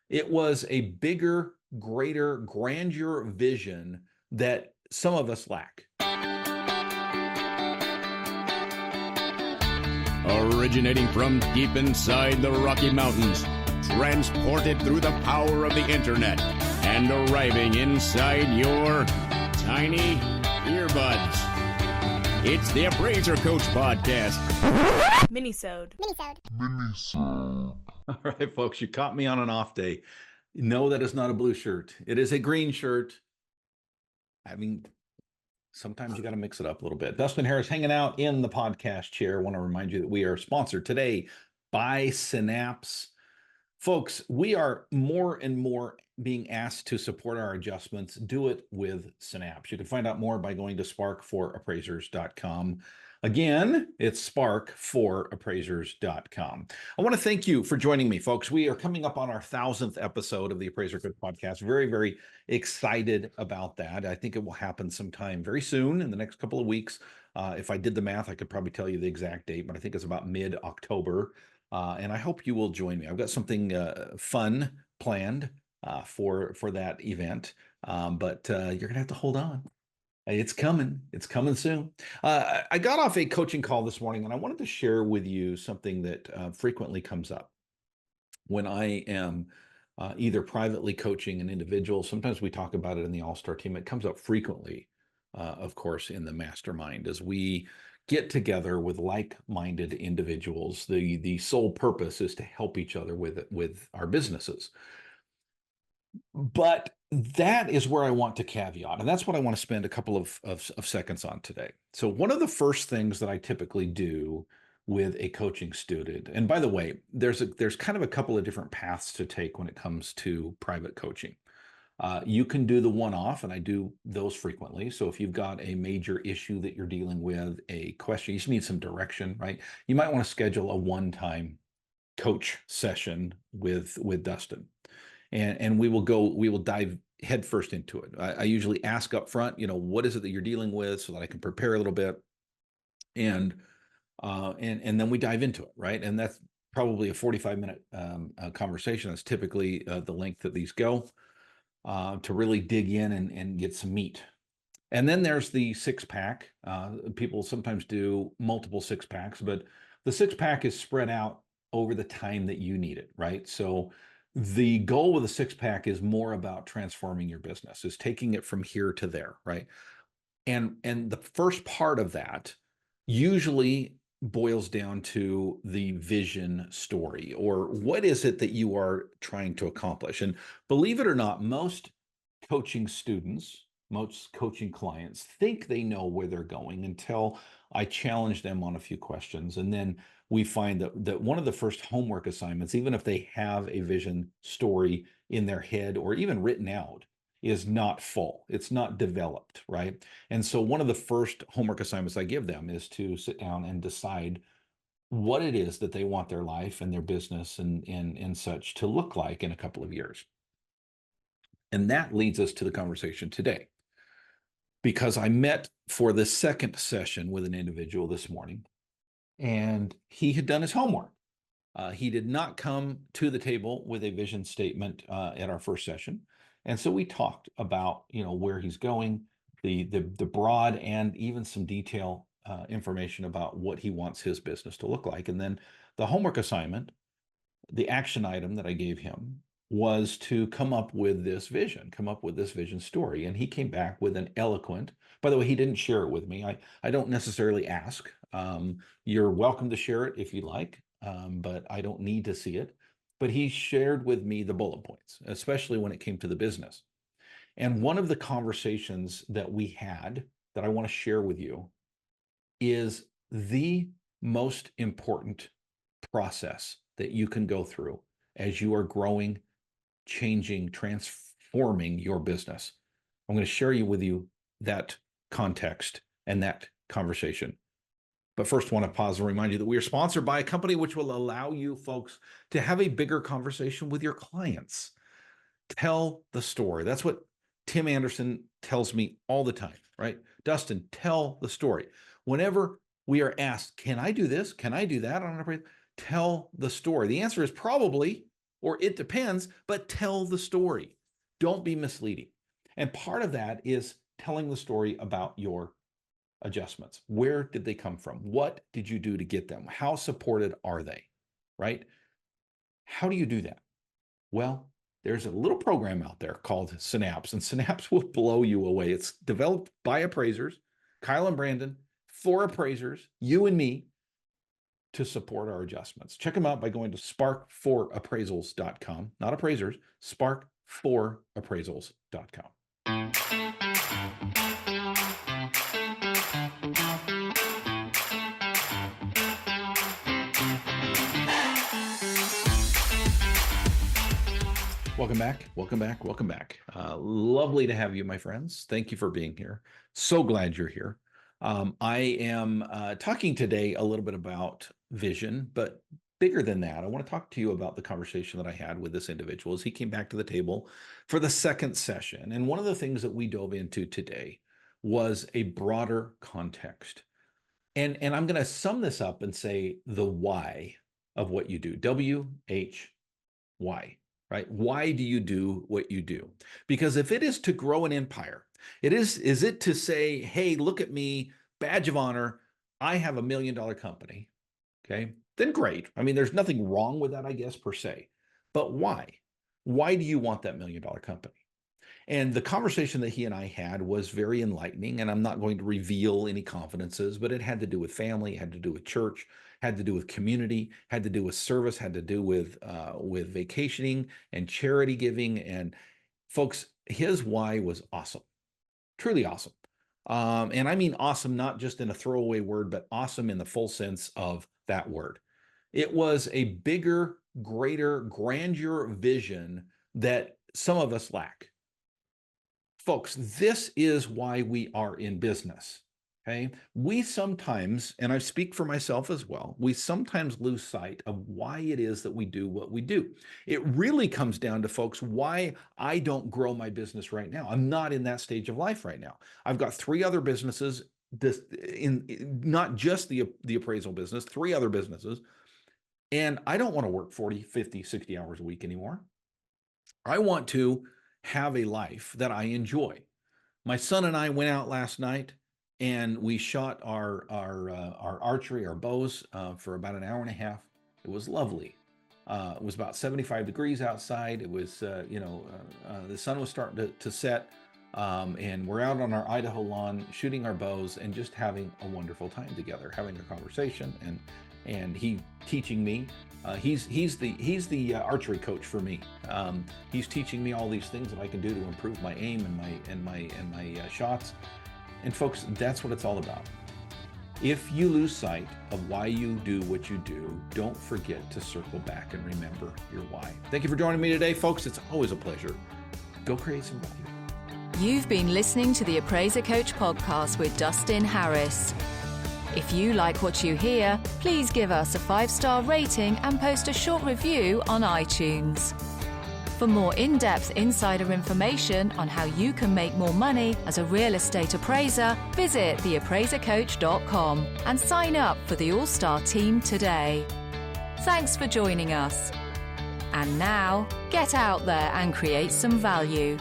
It was a bigger, greater, grandeur vision that some of us lack. Originating from deep inside the Rocky Mountains, transported through the power of the internet, and arriving inside your tiny earbuds. It's the Appraiser Coach Podcast. Minisode. All right, folks, you caught me on an off day. No, that is not a blue shirt. It is a green shirt. I mean, sometimes you got to mix it up a little bit. Dustin Harris hanging out in the podcast chair. I want to remind you that we are sponsored today by Synapse. Folks, we are more and more being asked to support our adjustments. Do it with Synapse. You can find out more by going to spark4appraisers.com. Again, it's spark4appraisers.com. I want to thank you for joining me, folks. We are coming up on our 1,000th episode of the Appraiser Coach Podcast. Very, very excited about that. I think it will happen sometime very soon in the next couple of weeks. If I did the math, I could probably tell you the exact date, but I think it's about mid-October. And I hope you will join me. I've got something fun planned for that event, but you're going to have to hold on. It's coming. It's coming soon. I got off a coaching call this morning, and I wanted to share with you something that frequently comes up when I am either privately coaching an individual. Sometimes we talk about it in the All-Star team. It comes up frequently, of course, in the mastermind as we get together with like-minded individuals. The sole purpose is to help each other with our businesses. But that is where I want to caveat, and that's what I want to spend a couple of seconds on today. So one of the first things that I typically do with a coaching student, and by the way, there's kind of a couple of different paths to take when it comes to private coaching. You can do the one-off, and I do those frequently. So if you've got a major issue that you're dealing with, a question, you just need some direction, right? You might want to schedule a one-time coach session with Dustin. And we will dive headfirst into it. I usually ask up front, what is it that you're dealing with so that I can prepare a little bit. And then we dive into it, right? And that's probably a 45-minute conversation. That's typically the length that these go to really dig in and get some meat. And then there's the six-pack. People sometimes do multiple six-packs, but the six-pack is spread out over the time that you need it, right? So the goal with a six-pack is more about transforming your business, is taking it from here to there, right? And the first part of that usually boils down to the vision story, or what is it that you are trying to accomplish? And believe it or not, most coaching students, most coaching clients think they know where they're going until I challenge them on a few questions. And then we find that one of the first homework assignments, even if they have a vision story in their head or even written out, is not full. It's not developed, right? And so one of the first homework assignments I give them is to sit down and decide what it is that they want their life and their business and such to look like in a couple of years. And that leads us to the conversation today, because I met for the second session with an individual this morning, and he had done his homework. He did not come to the table with a vision statement at our first session. And so we talked about, where he's going, the broad and even some detail information about what he wants his business to look like. And then the homework assignment, the action item that I gave him, was to come up with this vision story. And he came back with an eloquent, by the way, he didn't share it with me. I don't necessarily ask. You're welcome to share it if you like, but I don't need to see it. But he shared with me the bullet points, especially when it came to the business. And one of the conversations that we had that I want to share with you is the most important process that you can go through as you are growing, changing, transforming your business. I'm going to share with you that context and that conversation. But first, I want to pause and remind you that we are sponsored by a company which will allow you folks to have a bigger conversation with your clients. Tell the story. That's what Tim Anderson tells me all the time, right? Dustin, tell the story. Whenever we are asked, can I do this? Can I do that? Tell the story. The answer is probably, or it depends, but tell the story. Don't be misleading. And part of that is telling the story about your adjustments. Where did they come from? What did you do to get them? How supported are they? Right? How do you do that? Well, there's a little program out there called Synapse, and Synapse will blow you away. It's developed by appraisers, Kyle and Brandon, for appraisers, you and me, to support our adjustments. Check them out by going to spark4appraisals.com, not appraisers, spark4appraisals.com. Welcome back. Welcome back. Welcome back. Lovely to have you, my friends. Thank you for being here. So glad you're here. I am talking today a little bit about vision, but bigger than that, I want to talk to you about the conversation that I had with this individual as he came back to the table for the second session. And one of the things that we dove into today was a broader context. And I'm going to sum this up and say the why of what you do. WHY. Right? Why do you do what you do? Because if it is to grow an empire, is it to say, hey, look at me, badge of honor, I have $1 million company, okay? Then great. I mean, there's nothing wrong with that, I guess, per se. But why? Why do you want that $1 million company? And the conversation that he and I had was very enlightening, and I'm not going to reveal any confidences, but it had to do with family, it had to do with church, had to do with community, had to do with service, had to do with vacationing and charity giving. And folks, his why was awesome, truly awesome. And I mean awesome, not just in a throwaway word, but awesome in the full sense of that word. It was a bigger, greater, grandeur vision that some of us lack. Folks, this is why we are in business, okay? We sometimes, and I speak for myself as well, we sometimes lose sight of why it is that we do what we do. It really comes down to, folks, why I don't grow my business right now. I'm not in that stage of life right now. I've got 3 other businesses, not just the appraisal business, 3 other businesses, and I don't want to work 40, 50, 60 hours a week anymore. I want to have a life that I enjoy. My son and I went out last night and we shot our archery, our bows, for about an hour and a half. It was lovely. It was about 75 degrees outside. It was, the sun was starting to set, and we're out on our Idaho lawn shooting our bows and just having a wonderful time together, having a conversation, and he teaching me. He's the archery coach for me. He's teaching me all these things that I can do to improve my aim and my shots. And folks, that's what it's all about. If you lose sight of why you do what you do, don't forget to circle back and remember your why. Thank you for joining me today, folks. It's always a pleasure. Go create some value. You've been listening to the Appraiser Coach podcast with Dustin Harris. If you like what you hear, please give us a 5-star rating and post a short review on iTunes. For more in-depth insider information on how you can make more money as a real estate appraiser, visit theappraisercoach.com and sign up for the All-Star team today. Thanks for joining us. And now, get out there and create some value.